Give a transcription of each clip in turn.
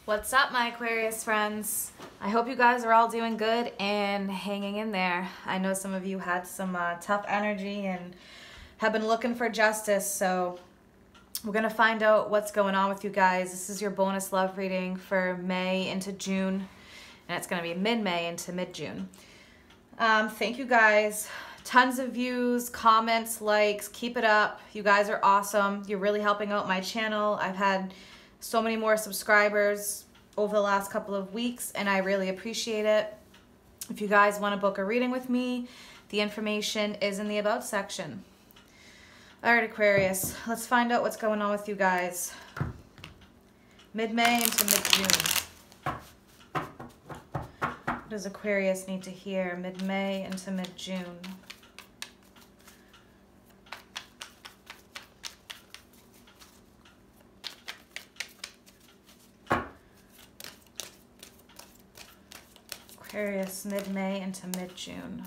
What's up, my Aquarius friends? I hope you guys are all doing good and hanging in there. I know some of you had some tough energy and have been looking for justice, so we're going to find out what's going on with you guys. This is your bonus love reading for May into June, and it's going to be mid-May into mid-June. Thank you guys. Tons of views, comments, likes. Keep it up. You guys are awesome. You're really helping out my channel. I've had so many more subscribers over the last couple of weeks, and I really appreciate it. If you guys want to book a reading with me, the information is in the About section. All right, Aquarius, let's find out what's going on with you guys. Mid-May into mid-June. What does Aquarius need to hear mid-May into mid-June? Aquarius, mid-May into mid-June.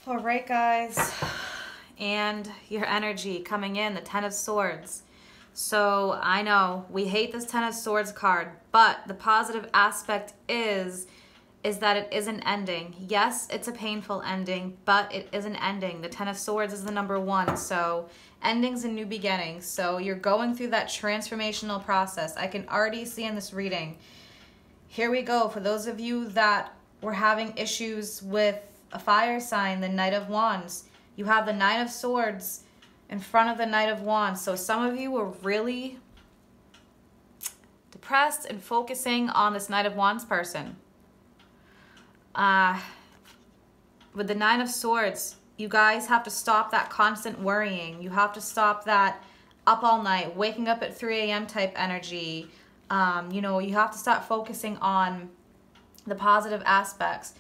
All right, guys, and your energy coming in, the Ten of Swords. So I know we hate this Ten of Swords card, but the positive aspect is that it is an ending. Yes, it's a painful ending, but it is an ending. The Ten of Swords is the number one, so endings and new beginnings. So you're going through that transformational process. I can already see in this reading. Here we go. For those of you that were having issues with a fire sign, the Knight of Wands. You have the Nine of Swords in front of the Knight of Wands. So some of you were really depressed and focusing on this Knight of Wands person. With the Nine of Swords, you guys have to stop that constant worrying. You have to stop that up all night, waking up at 3 a.m. type energy. You know, you have to start focusing on the positive aspects.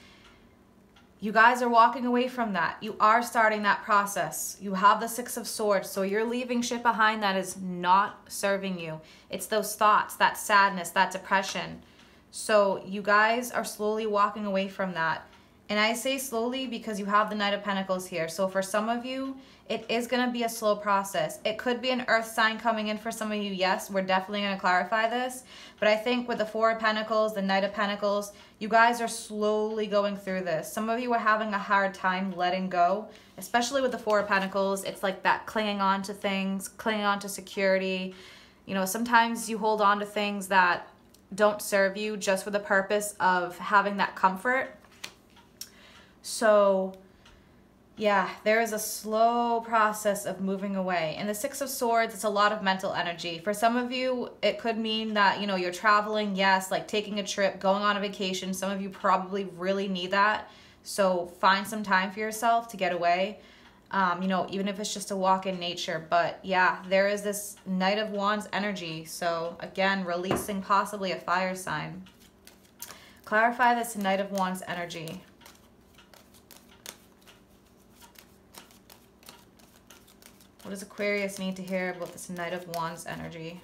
You guys are walking away from that. You are starting that process. You have the Six of Swords, so you're leaving shit behind that is not serving you. It's those thoughts, that sadness, that depression. So you guys are slowly walking away from that. And I say slowly because you have the Knight of Pentacles here. So for some of you, it is going to be a slow process. It could be an earth sign coming in for some of you. Yes, we're definitely going to clarify this. But I think with the Four of Pentacles, the Knight of Pentacles, you guys are slowly going through this. Some of you are having a hard time letting go, especially with the Four of Pentacles. It's like that clinging on to things, clinging on to security. You know, sometimes you hold on to things that don't serve you just for the purpose of having that comfort. So yeah, there is a slow process of moving away. And the Six of Swords, it's a lot of mental energy. For some of you, it could mean that, you know, you're traveling, yes, like taking a trip, going on a vacation. Some of you probably really need that. So find some time for yourself to get away. You know, even if it's just a walk in nature. But yeah, there is this Knight of Wands energy. So again, releasing possibly a fire sign. Clarify this Knight of Wands energy. What does Aquarius need to hear about this Knight of Wands energy?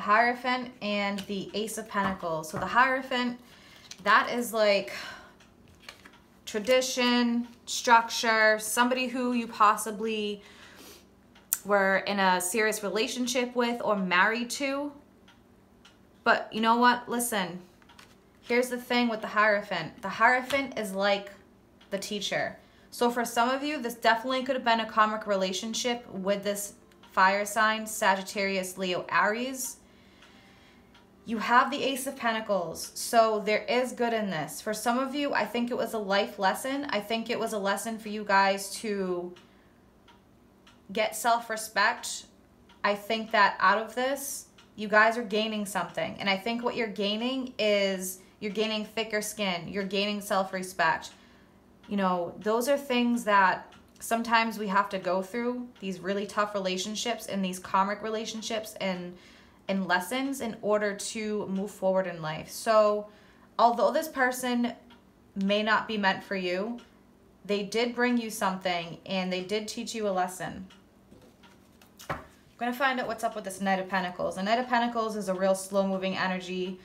the Hierophant and the Ace of Pentacles. So the Hierophant, that is like tradition, structure, somebody who you possibly were in a serious relationship with or married to. But you know what? Listen, here's the thing with the Hierophant. The Hierophant is like the teacher. So for some of you, this definitely could have been a karmic relationship with this fire sign, Sagittarius, Leo, Aries. You have the Ace of Pentacles, so there is good in this. For some of you, I think it was a life lesson. I think it was a lesson for you guys to get self-respect. I think that out of this, you guys are gaining something. And I think what you're gaining is you're gaining thicker skin. You're gaining self-respect. You know, those are things that sometimes we have to go through, these really tough relationships and these karmic relationships and lessons in order to move forward in life. So although this person may not be meant for you, they did bring you something and they did teach you a lesson. I'm going to find out what's up with this Knight of Pentacles. The Knight of Pentacles is a real slow-moving energy.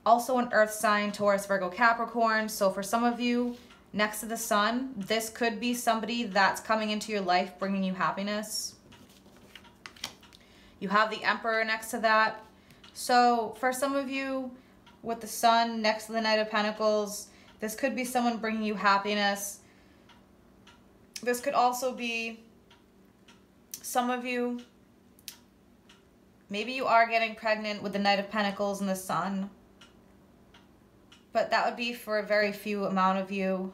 Also an earth sign, Taurus, Virgo, Capricorn. So for some of you, next to the sun, this could be somebody that's coming into your life, bringing you happiness. You have the Emperor next to that. So for some of you, with the sun next to the Knight of Pentacles, this could be someone bringing you happiness. This could also be some of you, maybe you are getting pregnant with the Knight of Pentacles and the sun. But that would be for a very few amount of you.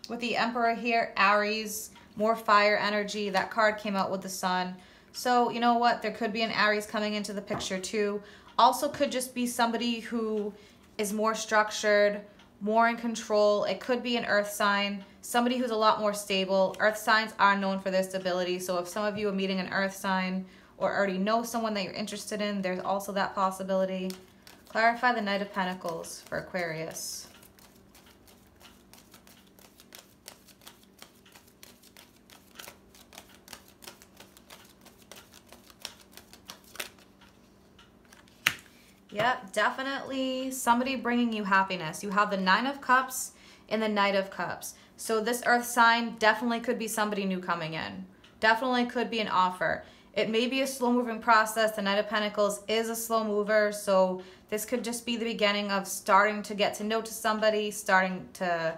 With the Emperor here, Aries, more fire energy. That card came out with the sun. So, you know what? There could be an Aries coming into the picture too. Also could just be somebody who is more structured, more in control. It could be an earth sign, somebody who's a lot more stable. Earth signs are known for their stability. So if some of you are meeting an earth sign or already know someone that you're interested in, there's also that possibility. Clarify the Knight of Pentacles for Aquarius. Yep, definitely somebody bringing you happiness. You have the Nine of Cups and the Knight of Cups. So this earth sign definitely could be somebody new coming in. Definitely could be an offer. It may be a slow-moving process. The Knight of Pentacles is a slow mover, so this could just be the beginning of starting to get to know somebody, starting to,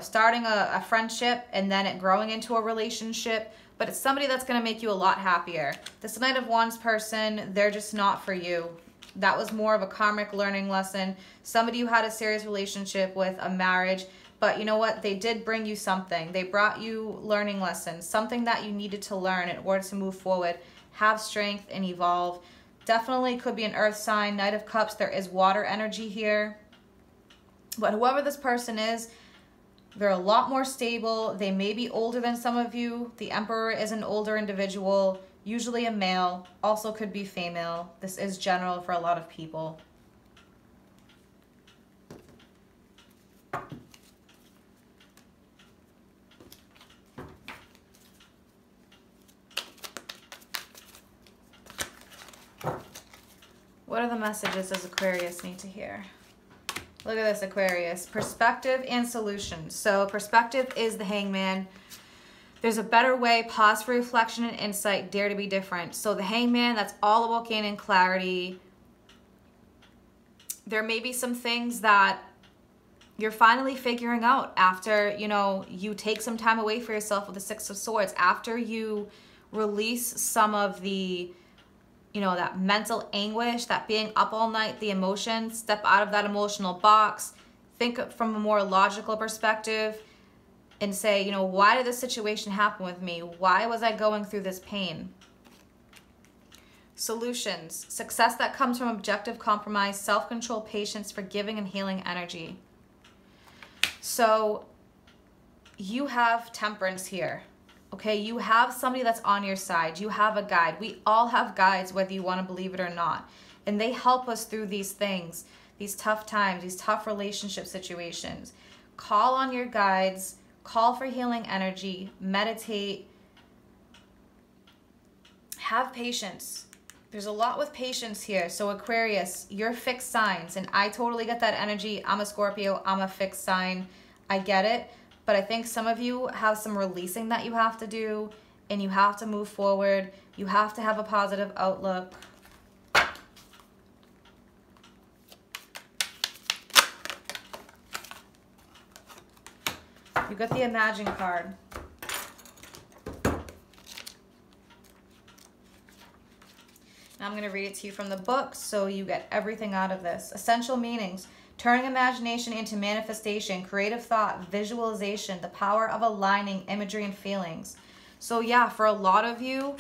starting a friendship and then it growing into a relationship. But it's somebody that's going to make you a lot happier. This Knight of Wands person, they're just not for you. That was more of a karmic learning lesson. Somebody you had a serious relationship with, a marriage. But you know what? They did bring you something. They brought you learning lessons, something that you needed to learn in order to move forward, have strength, and evolve. Definitely could be an earth sign. Knight of Cups, there is water energy here. But whoever this person is, they're a lot more stable. They may be older than some of you. The Emperor is an older individual, usually a male, also could be female. This is general for a lot of people. What are the messages does Aquarius need to hear? Look at this, Aquarius. Perspective and solutions. So perspective is the Hangman. There's a better way. Pause for reflection and insight. Dare to be different. So the Hangman, that's all about gaining clarity. There may be some things that you're finally figuring out after, you take some time away for yourself with the Six of Swords. After you release some of the, that mental anguish, that being up all night, the emotions, step out of that emotional box, think from a more logical perspective and say, why did this situation happen with me? Why was I going through this pain? Solutions, success that comes from objective compromise, self-control, patience, forgiving, and healing energy. So you have temperance here. Okay, you have somebody that's on your side. You have a guide. We all have guides, whether you want to believe it or not. And they help us through these things, these tough times, these tough relationship situations. Call on your guides. Call for healing energy. Meditate. Have patience. There's a lot with patience here. So Aquarius, you're fixed signs, and I totally get that energy. I'm a Scorpio, I'm a fixed sign. I get it. But I think some of you have some releasing that you have to do, and you have to move forward. You have to have a positive outlook. You got the Imagine card. I'm going to read it to you from the book so you get everything out of this. Essential meanings: turning imagination into manifestation, creative thought, visualization, the power of aligning imagery and feelings. So yeah, for a lot of you,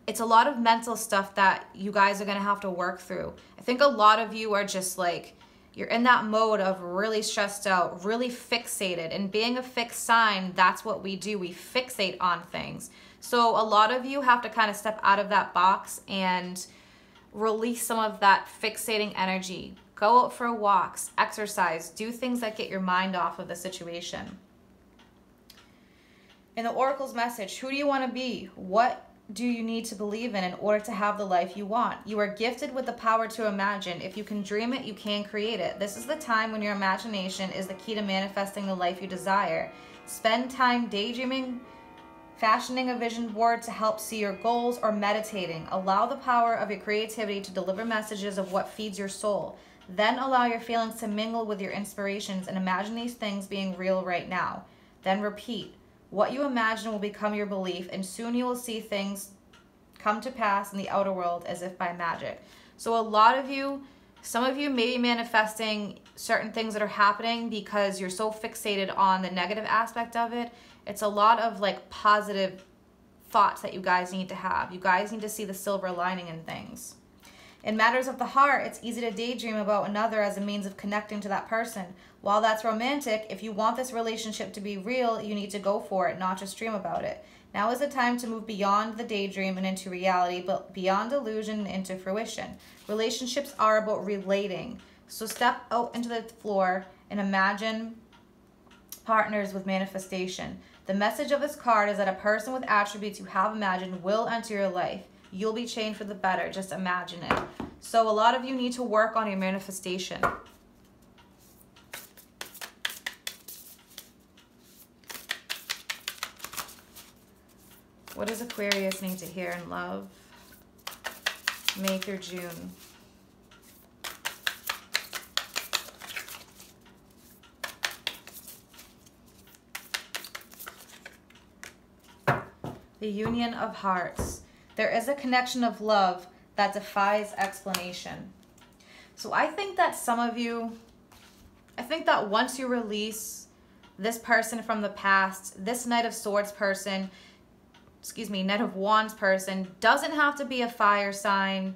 it's a lot of mental stuff that you guys are going to have to work through. I think a lot of you are just like, you're in that mode of really stressed out, really fixated. And being a fixed sign, that's what we do. We fixate on things. So a lot of you have to kind of step out of that box and release some of that fixating energy. Go out for walks, exercise, do things that get your mind off of the situation. In the Oracle's message, who do you want to be? What do you need to believe in order to have the life you want? You are gifted with the power to imagine. If you can dream it, you can create it. This is the time when your imagination is the key to manifesting the life you desire. Spend time daydreaming, fashioning a vision board to help see your goals, or meditating. Allow the power of your creativity to deliver messages of what feeds your soul. Then allow your feelings to mingle with your inspirations and imagine these things being real right now. Then repeat. What you imagine will become your belief, and soon you will see things come to pass in the outer world as if by magic. So a lot of you, some of you may be manifesting certain things that are happening because you're so fixated on the negative aspect of it. It's a lot of like positive thoughts that you guys need to have. You guys need to see the silver lining in things. In matters of the heart, it's easy to daydream about another as a means of connecting to that person. While that's romantic, if you want this relationship to be real, you need to go for it, not just dream about it. Now is the time to move beyond the daydream and into reality, but beyond illusion and into fruition. Relationships are about relating. So step out into the floor and imagine partners with manifestation. The message of this card is that a person with attributes you have imagined will enter your life. You'll be changed for the better. Just imagine it. So a lot of you need to work on your manifestation. What does Aquarius need to hear in love? May through June. The union of hearts. There is a connection of love that defies explanation. So I think that some of you, I think that once you release this person from the past, this Knight of Swords person, Knight of Wands person, doesn't have to be a fire sign,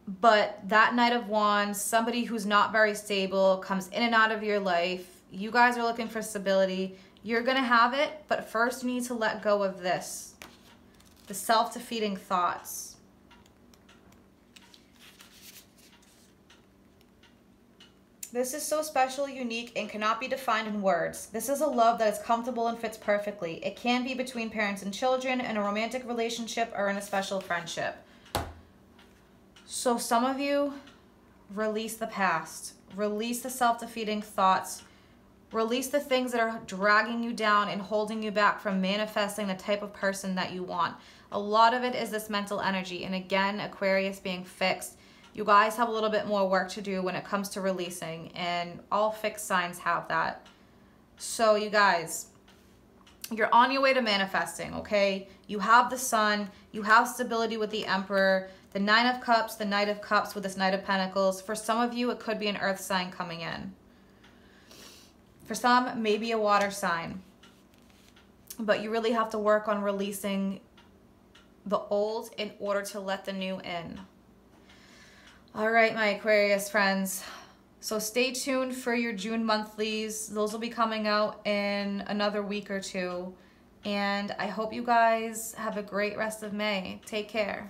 but that Knight of Wands, somebody who's not very stable, comes in and out of your life. You guys are looking for stability. You're going to have it, but first you need to let go of this. The self-defeating thoughts. This is so special, unique, and cannot be defined in words. This is a love that is comfortable and fits perfectly. It can be between parents and children, in a romantic relationship, or in a special friendship. So some of you, release the past. Release the self-defeating thoughts. Release the things that are dragging you down and holding you back from manifesting the type of person that you want. A lot of it is this mental energy. And again, Aquarius being fixed. You guys have a little bit more work to do when it comes to releasing. And all fixed signs have that. So you guys, you're on your way to manifesting, okay? You have the Sun. You have stability with the Emperor. The Nine of Cups, the Knight of Cups with this Knight of Pentacles. For some of you, it could be an earth sign coming in. For some, maybe a water sign. But you really have to work on releasing the old in order to let the new in. All right, my Aquarius friends. So stay tuned for your June monthlies. Those will be coming out in another week or two. And I hope you guys have a great rest of May. Take care.